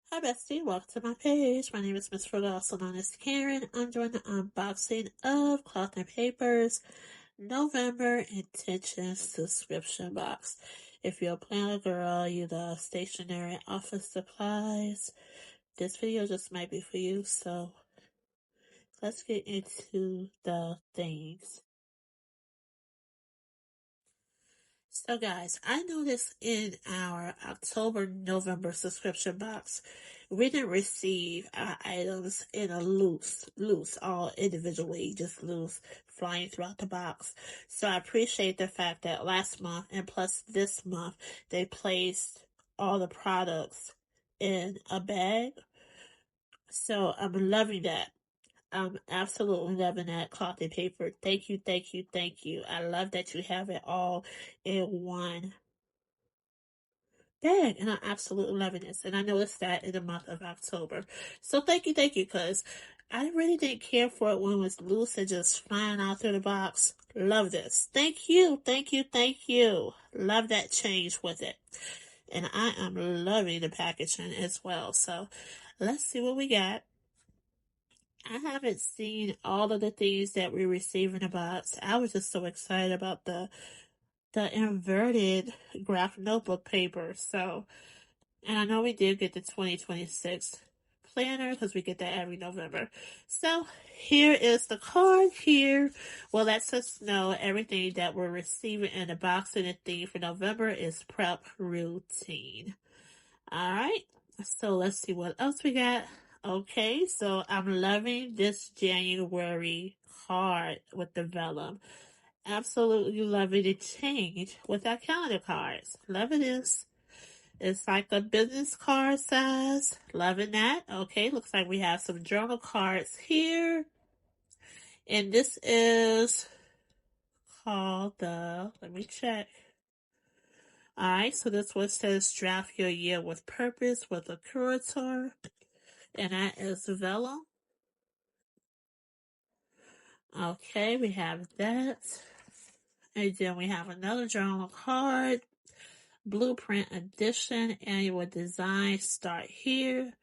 Hi Bestie, welcome to my page. My name is Miss Frugal, also known as Karen. I'm doing the unboxing of Cloth and Paper's November Intentions subscription box. If you're a planner girl, you love stationery office supplies, this video just might be for you, so let's get into the things. So guys, I noticed in our October-November subscription box, we didn't receive our items in a loose, all individually, just loose, flying throughout the box. So I appreciate the fact that last month and plus this month, they placed all the products in a bag. So I'm loving that. I'm absolutely loving that cloth and paper. Thank you, thank you, thank you. I love that you have it all in one bag, and I'm absolutely loving this. And I noticed that in the month of October. So thank you, because I really didn't care for it when it was loose and just flying out through the box. Love this. Thank you, thank you, thank you. Love that change with it. And I am loving the packaging as well. So let's see what we got. I haven't seen all of the things that we receive in the box. I was just so excited about the inverted graph notebook paper. So, and I know we did get the 2026 planner because we get that every November. So here is the card here. Well, lets us know everything that we're receiving in the box, and the theme for November is prep routine. All right. So let's see what else we got. Okay, so I'm loving this January card with the vellum. Absolutely loving the change with our calendar cards. Loving this. It's like a business card size. Loving that. Okay, looks like we have some journal cards here. And this is called let me check. Alright, so this one says draft your year with purpose with a curator. And that is vellum. Okay, we have that. And then we have another journal card. Blueprint edition, annual design, start here.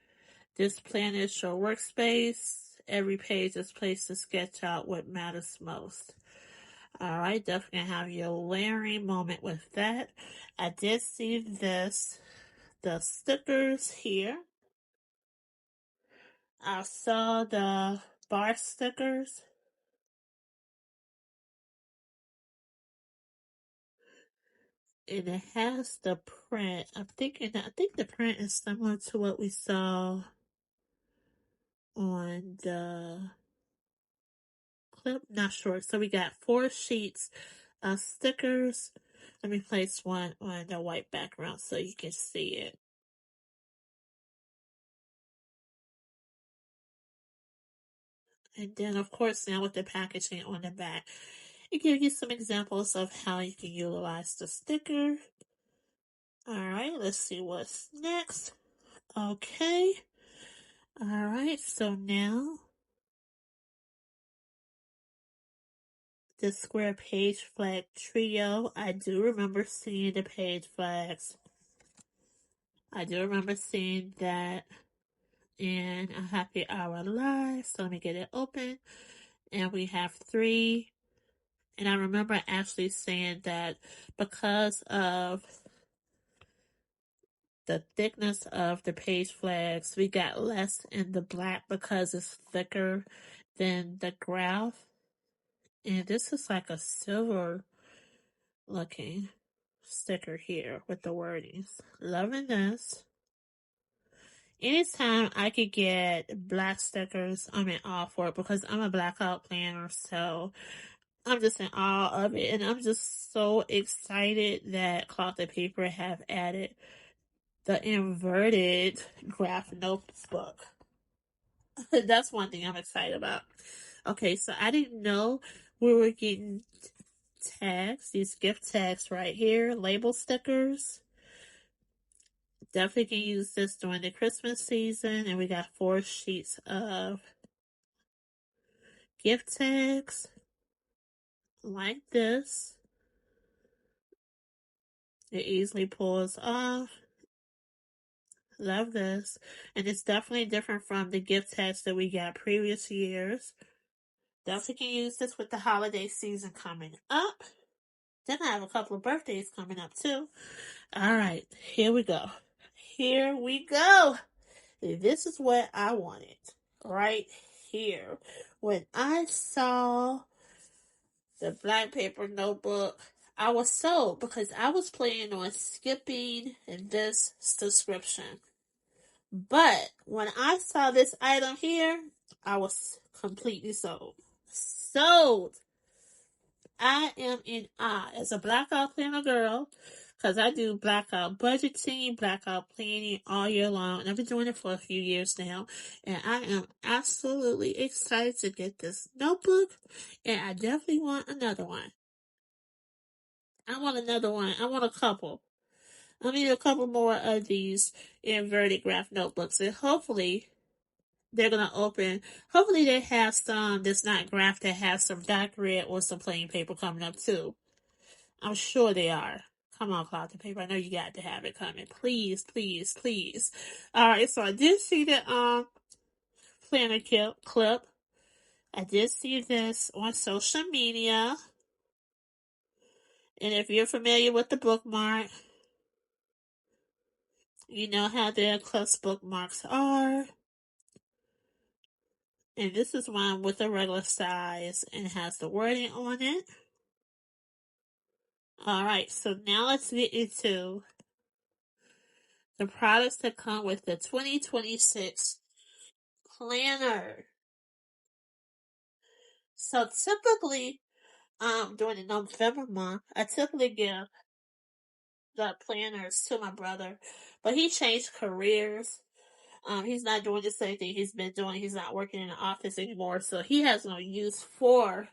This plan is your workspace. Every page is placed to sketch out what matters most. Alright, definitely have your layering moment with that. I did see the stickers here. I saw the bar stickers. And it has the print. I think the print is similar to what we saw on the clip. Not sure. So we got 4 sheets of stickers. Let me place one on the white background so you can see it. And then, of course, now with the packaging on the back, it gives you some examples of how you can utilize the sticker. Alright, let's see what's next. Okay. Alright, so now the square page flag trio. I do remember seeing the page flags. I do remember seeing that in a happy hour live. So let me get it open. And we have 3. And I remember actually saying that because of the thickness of the page flags, we got less in the black because it's thicker than the graph. And this is like a silver looking sticker here with the wordings. Loving this. Anytime I could get black stickers, I'm in awe for it because I'm a blackout planner, so I'm just in awe of it. And I'm just so excited that Cloth and Paper have added the inverted graph notebook. That's one thing I'm excited about. Okay, so I didn't know we were getting tags, these gift tags right here, label stickers. Definitely can use this during the Christmas season. And we got 4 sheets of gift tags like this. It easily pulls off. Love this. And it's definitely different from the gift tags that we got previous years. Definitely can use this with the holiday season coming up. Then I have a couple of birthdays coming up too. All right, here we go. Here we go. This is what I wanted right here. When I saw the black paper notebook, I was sold because I was planning on skipping this subscription. But when I saw this item here, I was completely sold. Sold! I am in awe as a blackout planner girl because I do blackout budgeting, blackout planning all year long, and I've been doing it for a few years now. And I am absolutely excited to get this notebook, and I definitely want another one. I want another one. I want a couple. I need a couple more of these inverted graph notebooks, and hopefully they're gonna open. Hopefully they have some that's not graph that has some dark red or some plain paper coming up too. I'm sure they are. Come on, cloth and paper. I know you got to have it coming. Please, please, please. All right, so I did see the planner clip. I did see this on social media. And if you're familiar with the bookmark, you know how their close bookmarks are. And this is one with a regular size and has the wording on it. Alright, so now let's get into the products that come with the 2026 planner. So typically, during the November month, I typically give the planners to my brother, but he changed careers. He's not doing the same thing he's been doing. He's not working in the office anymore, so he has no use for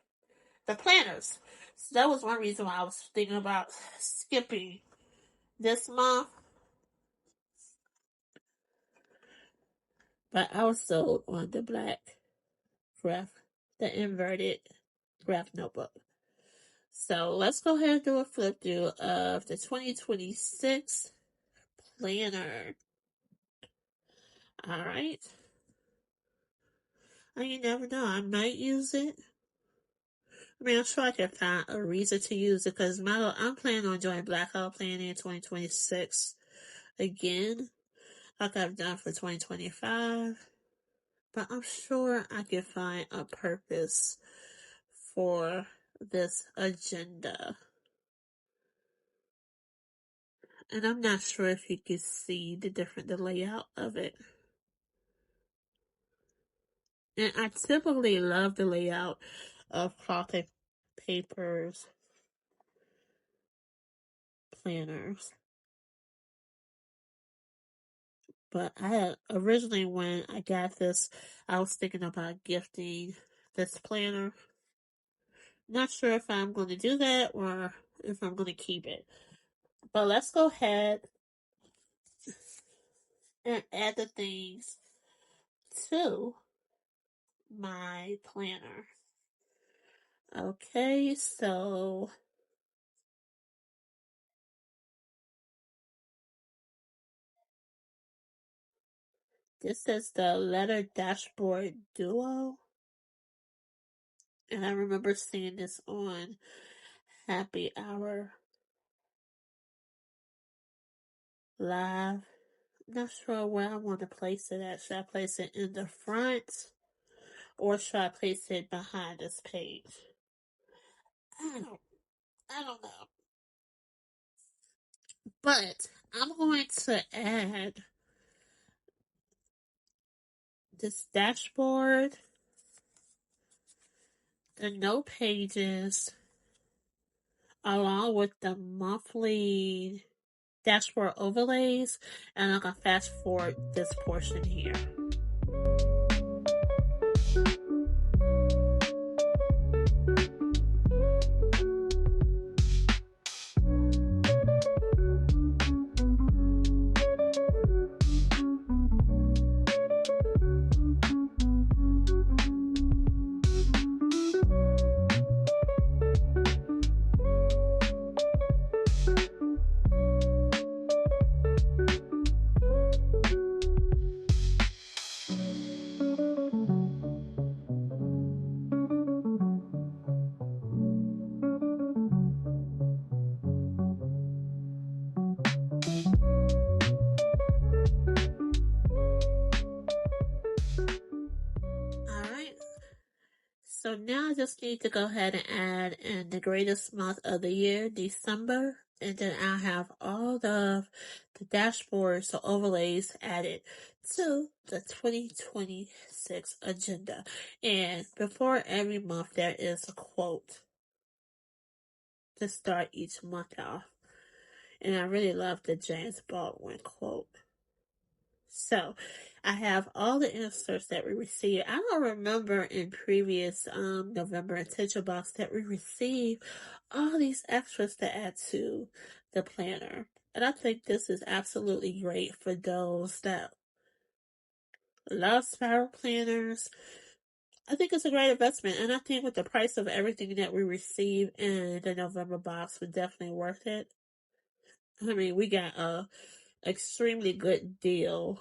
the planners. So that was one reason why I was thinking about skipping this month. But I was sold on the black graph, the inverted graph notebook. So let's go ahead and do a flip through of the 2026 planner. Alright. And you never know, I might use it. I mean, I'm sure I can find a reason to use it because I'm planning on doing blackout planning in 2026 again, like I've done for 2025. But I'm sure I can find a purpose for this agenda. And I'm not sure if you can see the layout of it. And I typically love the layout of cloth and papers planners. But originally when I got this, I was thinking about gifting this planner. Not sure if I'm going to do that or if I'm going to keep it. But let's go ahead and add the things to my planner. Okay, so this is the letter dashboard duo. And I remember seeing this on Happy Hour Live. Not sure where I want to place it at. Should I place it in the front or should I place it behind this page? I don't know. But I'm going to add this dashboard, the note pages, along with the monthly dashboard overlays, and I'm going to fast forward this portion here. I just need to go ahead and add in the greatest month of the year, December, and then I'll have all the dashboards, the overlays added to the 2026 agenda. And before every month, there is a quote to start each month off. And I really love the James Baldwin quote. So I have all the inserts that we received. I don't remember in previous November intention box that we received all these extras to add to the planner. And I think this is absolutely great for those that love spiral planners. I think it's a great investment, and I think with the price of everything that we receive in the November box, was definitely worth it. I mean, we got a extremely good deal.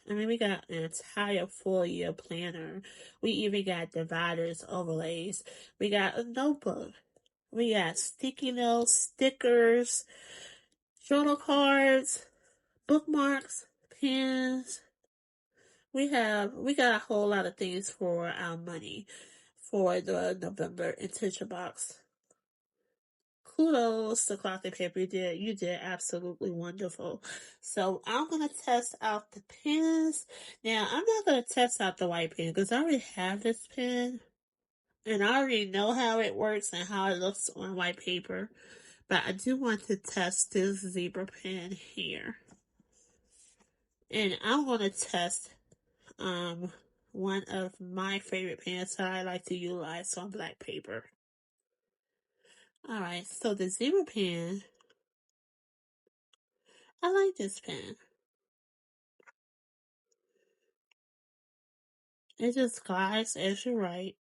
I mean, we got an entire full year planner. We even got dividers, overlays. We got a notebook. We got sticky notes, stickers, journal cards, bookmarks, pens. We got a whole lot of things for our money for the November intention box. Kudos to Cloth and Paper. You did absolutely wonderful. So I'm gonna test out the pens. Now I'm not gonna test out the white pen because I already have this pen and I already know how it works and how it looks on white paper. But I do want to test this zebra pen here. And I'm gonna test one of my favorite pens that I like to utilize on black paper. Alright, so the zebra pen, I like this pen. It just glides as you write.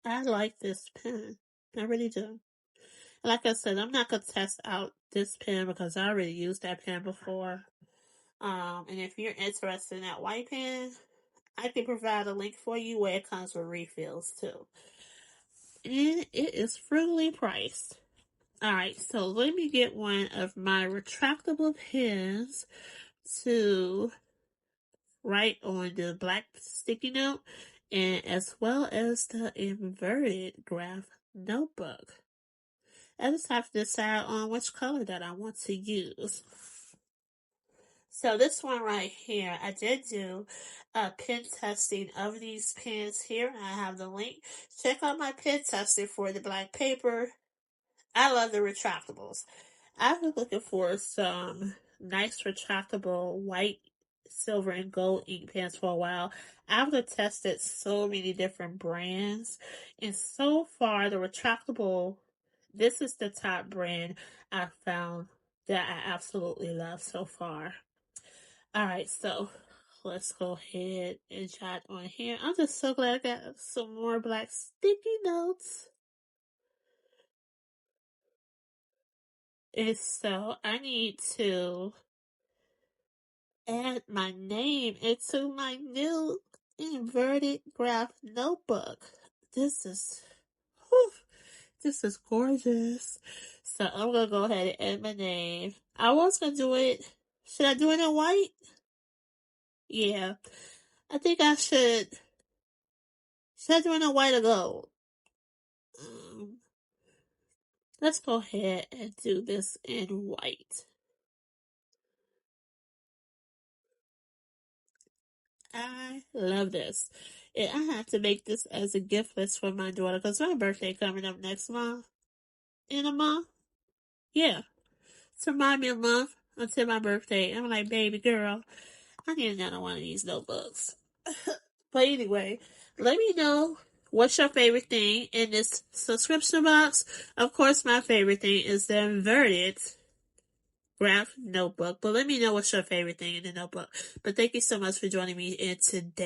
I like this pen. I really do. Like I said, I'm not gonna test out this pen because I already used that pen before. And if you're interested in that white pen, I can provide a link for you where it comes with refills too. And it is frugally priced. Alright, so let me get one of my retractable pens to write on the black sticky note, and as well as the inverted graph notebook. I just have to decide on which color that I want to use. So this one right here, I did do a pen testing of these pens here. I have the link. Check out my pen testing for the black paper. I love the retractables. I've been looking for some nice retractable white, silver, and gold ink pens for a while. I've tested so many different brands, and so far the retractable, this is the top brand I've found that I absolutely love so far. Alright, so let's go ahead and jot on here. I'm just so glad I got some more black sticky notes. And so I need to add my name into my new inverted graph notebook. This is, whew, this is gorgeous. So I'm gonna go ahead and add my name. I was gonna do it. Should I do it in white? Yeah, I think I should. Should I do it in white or gold? Um, let's go ahead and do this in white. I love this. And I have to make this as a gift list for my daughter because my birthday coming up next month. In a month? Yeah. To remind me a month until my birthday. I'm like, baby girl, I need another one of these notebooks. But anyway, let me know what's your favorite thing in this subscription box. Of course, my favorite thing is the inverted graph notebook. But let me know what's your favorite thing in the notebook. But thank you so much for joining me in today.